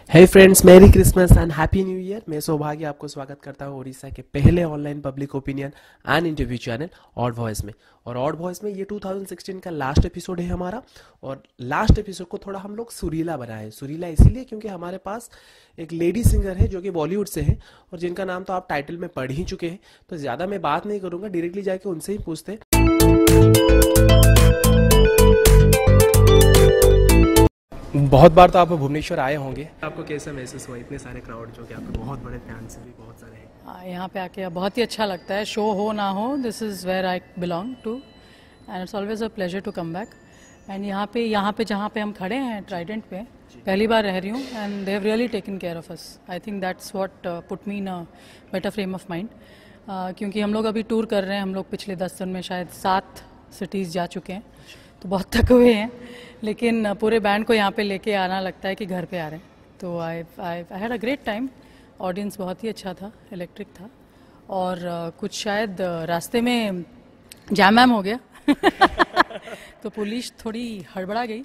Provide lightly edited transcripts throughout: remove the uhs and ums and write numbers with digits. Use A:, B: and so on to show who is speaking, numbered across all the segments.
A: Hey friends, merry Christmas and happy new year. मैं सौभाग्य आपको स्वागत करता हूँ उड़ीसा के पहले online public opinion and interview channel odd voice में। और ऑड वॉइस में ये 2016 का लास्ट एपिसोड है हमारा। और लास्ट एपिसोड को थोड़ा हम लोग सुरीला बनाए। सुरीला इसीलिए क्योंकि हमारे पास एक लेडी सिंगर है जो कि बॉलीवुड से है और जिनका नाम तो आप टाइटल में पढ़ ही चुके हैं। तो ज़्यादा मैं बात नहीं करूँगा, डायरेक्टली जाके उनसे ही पूछते। बहुत बार तो आप भुवनेश्वर आए होंगे, आपको कैसा महसूस हुआ? इतने सारे क्राउड जो कि आपके बहुत बड़े फैंस भी बहुत सारे हैं।
B: यहाँ पे आके बहुत ही अच्छा लगता है। शो हो ना हो, this is where I belong to and it's always a pleasure to come back. And यहाँ पे जहाँ पे हम खड़े हैं ट्राइडेंट पे, पहली बार रह रही हूँ and they have really taken care of us. I think that's what put me in a better frame of mind. क्योंकि हम लोग अभी टूर कर रहे हैं, हम लोग पिछले 10 दिन में शायद 7 सिटीज़ जा चुके हैं, तो बहुत थके हुए हैं, लेकिन पूरे बैंड को यहाँ पे लेके आना लगता है कि घर पे आ रहे हैं। तो I had a great time. Audience बहुत ही अच्छा था, इलेक्ट्रिक था। और कुछ शायद रास्ते में जैम वैम हो गया तो पुलिस थोड़ी हड़बड़ा गई,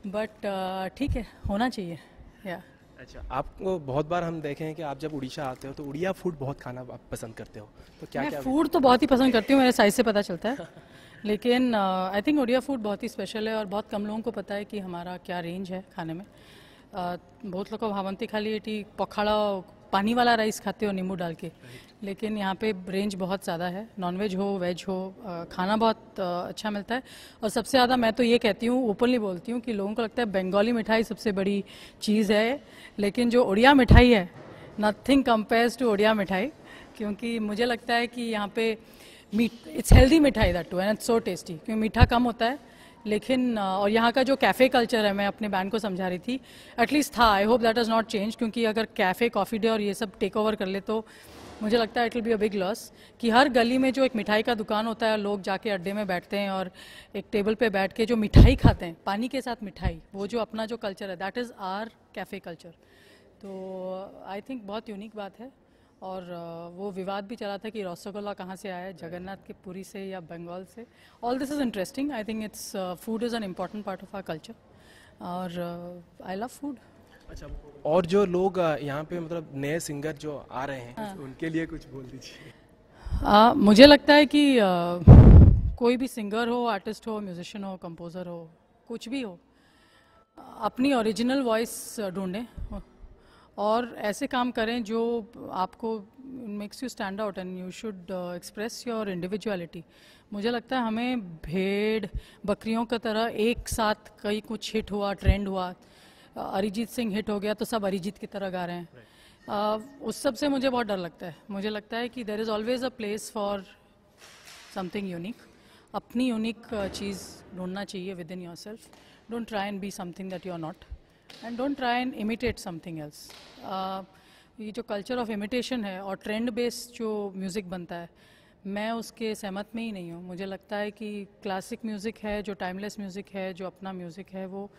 B: बट ठीक है, होना चाहिए। या
A: अच्छा, आपको बहुत बार हम देखे हैं कि आप जब उड़ीसा आते हो तो उड़िया फूड बहुत खाना आप पसंद करते हो, तो क्या क्या?
B: फूड तो बहुत ही पसंद करती हूँ, मेरे साइज से पता चलता है। लेकिन आई थिंक उड़िया फूड बहुत ही स्पेशल है और बहुत कम लोगों को पता है कि हमारा क्या रेंज है खाने में। बहुत लोग भावंती खाली एटी पखाड़ा पानी वाला राइस खाते हो नींबू डाल के, लेकिन यहाँ पे रेंज बहुत ज़्यादा है। नॉनवेज हो वेज हो, खाना बहुत अच्छा मिलता है। और सबसे ज़्यादा मैं तो ये कहती हूँ, ओपनली बोलती हूँ कि लोगों को लगता है बंगाली मिठाई सबसे बड़ी चीज़ है, लेकिन जो उड़िया मिठाई है, नथिंग कंपेयर्स टू उड़िया मिठाई। क्योंकि मुझे लगता है कि यहाँ पे इट्स हेल्दी मिठाई that too and it's so tasty, क्योंकि मीठा कम होता है। लेकिन और यहाँ का जो कैफ़े कल्चर है, मैं अपने बैंड को समझा रही थी, एटलीस्ट था, I hope that is not change. क्योंकि अगर कैफ़े कॉफ़ी डे और ये सब टेक ओवर कर ले तो मुझे लगता है it will be a big loss. कि हर गली में जो एक मिठाई का दुकान होता है, लोग जाके अड्डे में बैठते हैं और एक टेबल पे बैठ के जो मिठाई खाते हैं, पानी के साथ मिठाई, वो जो अपना जो कल्चर है, that is our cafe culture. तो आई थिंक बहुत यूनिक बात है। और वो विवाद भी चला था कि रसगुल्ला कहाँ से आया है, जगन्नाथ के पुरी से या बंगाल से। All this is interesting. I think it's food is an important part of our culture और आई लव फूड।
A: अच्छा, और जो लोग यहाँ पे मतलब नए सिंगर जो आ रहे हैं, उनके लिए कुछ बोल दीजिए।
B: मुझे लगता है कि कोई भी सिंगर हो, आर्टिस्ट हो, म्यूजिशियन हो, कंपोज़र हो, कुछ भी हो, अपनी ओरिजिनल वॉइस ढूंढें और ऐसे काम करें जो आपको makes you stand out and you should express your individuality. मुझे लगता है हमें भेड़ बकरियों की तरह एक साथ कहीं कुछ हिट हुआ, ट्रेंड हुआ, अरिजीत सिंह हिट हो गया तो सब अरिजीत की तरह गा रहे हैं। उस सब से मुझे बहुत डर लगता है। मुझे लगता है कि there is always a place for something unique. अपनी यूनिक चीज़ ढूंढना चाहिए within yourself. Don't try and be something that you are not and don't try and imitate something else. ये जो कल्चर ऑफ इमिटेशन है और trend based जो music बनता है, मैं उसके सहमत में ही नहीं हूँ। मुझे लगता है कि क्लासिक म्यूज़िक है, जो टाइमलेस म्यूज़िक है, जो अपना म्यूज़िक है, वो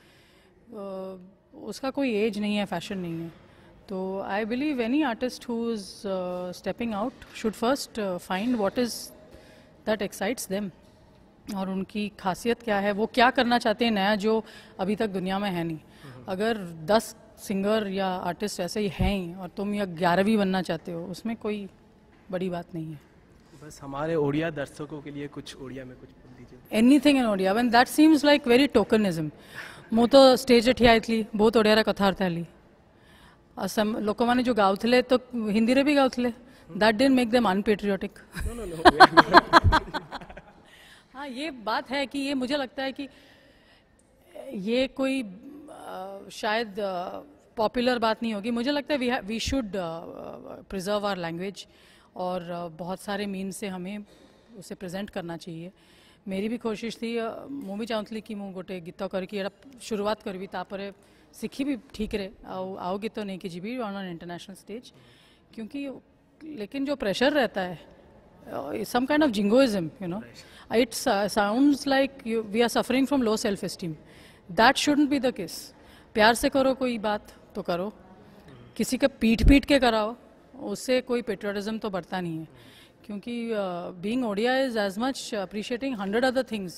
B: उसका कोई एज नहीं है, फैशन नहीं है। तो I believe any artist who is stepping out should first find what is that excites them और उनकी खासियत क्या है, वो क्या करना चाहते हैं नया जो अभी तक दुनिया में है नहीं। अगर 10 सिंगर या आर्टिस्ट ऐसे ही हैं ही और तुम या 11वीं बनना चाहते हो, उसमें कोई बड़ी बात नहीं है।
A: बस हमारे ओडिया दर्शकों के लिए कुछ ओडिया में कुछ बोल दीजिए।
B: Anything in Odia when that seems like very tokenism. ମୁଁ ତ ଷ୍ଟେଜ୍ରେ ଠିଆ ହେଇଥିଲି, ବହୁତ ଓଡ଼ିଆରେ କଥାବାର୍ତ୍ତା ହେଲି। ଲୋକମାନେ ଯେଉଁ ଗାଉଥିଲେ ତ ହିନ୍ଦୀରେ ବି ଗାଉଥିଲେ। That didn't make them unpatriotic. हाँ, ये बात है कि ये मुझे लगता है कि ये कोई शायद पॉपुलर बात नहीं होगी। मुझे लगता है we should preserve our language और बहुत सारे मीन से हमें उसे प्रेजेंट करना चाहिए। मेरी भी कोशिश थी, मु भी चाहूली कि मु गोटे गीत करके शुरुआत करी, तापर सीखी भी ठीक रे आउ गीत नहीं कि जीवी ऑन एन इंटरनेशनल स्टेज। क्योंकि लेकिन जो प्रेशर रहता है, some kind of jingoism, you know, it sounds like we are suffering from low self esteem. That shouldn't be the case. प्यार से करो कोई बात तो करो, किसी का पीट पीट के कराओ, उससे कोई पेट्रियोटिज्म तो बढ़ता नहीं है। क्योंकि being Odia is as much appreciating 100 other things.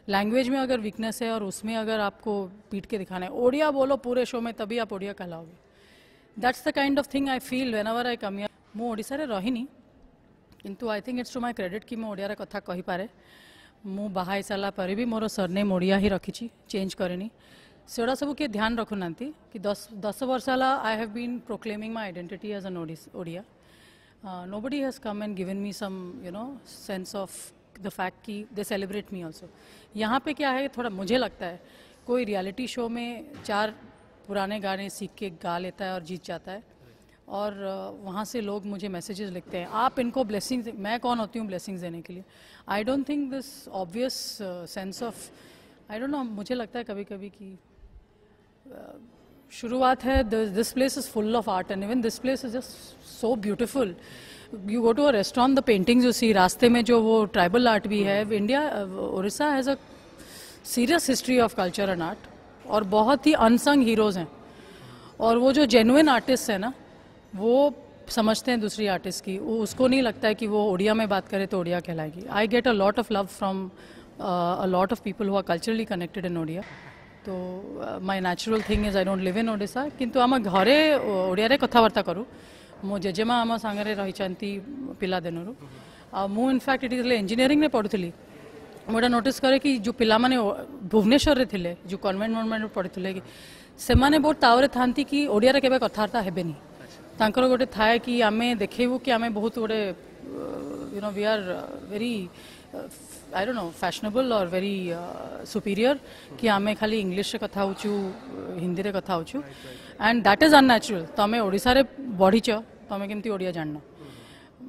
B: Language में अगर वीकनेस है और उसमें अगर आपको पीट के दिखाना है, ओडिया बोलो पूरे शो में, तभी आप ओडिया कहलाओगे। That's the kind of thing I feel whenever I come here मु ओडिसा रे रहिनी किंतु I think it's to my credit कि मु ओडिया कथा कहि पारे मु बाहा ही सारा पर भी मोर सरनेम ओडिया ही रखी चेंज करेनी सेड़ा सब किए ध्यान रखुना कि 10 वर्ष I have been proclaiming my identity as an Odia nobody has come and given me some sense of the fact कि दे सेलिब्रेट मी ऑल्सो। यहाँ पे क्या है थोड़ा मुझे लगता है कोई रियलिटी शो में 4 पुराने गाने सीख के गा लेता है और जीत जाता है और वहाँ से लोग मुझे मैसेजेस लिखते हैं आप इनको ब्लेसिंग्स मैं कौन होती हूँ ब्लेसिंग्स देने के लिए। I don't think this obvious sense of I don't know मुझे लगता है कभी कभी कि शुरुआत है this place is full of art and even this place is just so beautiful. You go to a restaurant the paintings you see रास्ते में जो वो ट्राइबल आर्ट भी है India Orissa has a serious history of culture and art और बहुत ही unsung heroes हैं और वो जो जेन्युइन आर्टिस्ट है ना वो समझते हैं दूसरी आर्टिस्ट की उसको नहीं लगता है कि वो उड़िया में बात करे तो उड़िया कहलाएगी। I get a lot of love from a lot of people who are culturally connected in Odia तो my natural thing is I don't live in Odisha किंतु आम घरे ओडिया कथबार्ता करूँ मो जेजेमा आम सांगे रही पिला दिनरू मु इनफैक्ट इट इंजीनियरिंग पढ़ुली मुझे नोटिस करे कि जो पिला माने भुवनेश्वर रे थिले जो कन्वेंट मनमेंट पढ़ी कि से माने बहुत तावरे थांती कि ओडिया रे केबे कथबार्ता हेबेनी तांकर गोटे थाए कि आमे देखेबू कि आमे बहुत गोटे we are very I don't know fashionable और वेरी सुपीरियर कि आमे खाली इंग्लिश रे कथा होचु हिंदी रे कथा होचु एंड दैट इज अननेचुरल। तमे ओडिसा रे बढ़ीच तमे केमती ओडिया जानना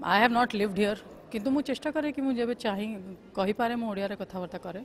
B: I have not lived here किंतु मु चेष्टा करे कि मु जेबे चाहि कहि पारे मु ओडिया रे कथाबार्ता करे।